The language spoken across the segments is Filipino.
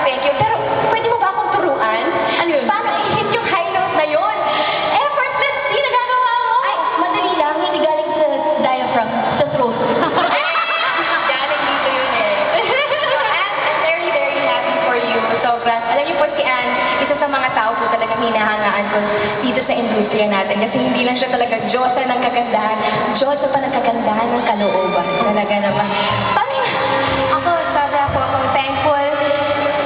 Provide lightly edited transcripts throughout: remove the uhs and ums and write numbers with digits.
thank you. Pero, pwede mo ba akong turuan? Ano yun? Paano i-hit yung high note na yun? Effortless, di nagagawa mo! Ay, madali lang. Hindi galing sa diaphragm, sa throat. Galing dito yun eh. I'm very, very happy for you. Sobrang, alam niyo po si Ann, isa sa mga tao po talagang hinahangaan ko dito sa industriya natin. Kasi hindi lang siya talaga Diyosa ng kagandahan. Diyosa pa ng kagandahan ng kalooban. Talaga naman. Ako, sobra po akong thankful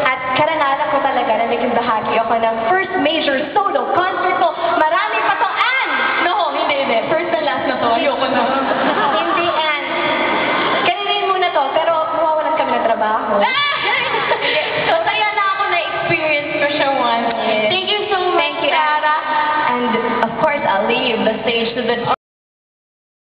at karangalan ko talaga na naging bahagi ako ng first major solo concert ko. Marami pa to, Ann! No, hindi. First and last na to. Ayoko na. Hindi, Ann. Kaninin muna to, pero mawawalan kami ng trabaho. Masaya na ako na-experience ko siya once. Yes. Thank you so much, Thank you, Sarah. And of course, I'll leave the stage to the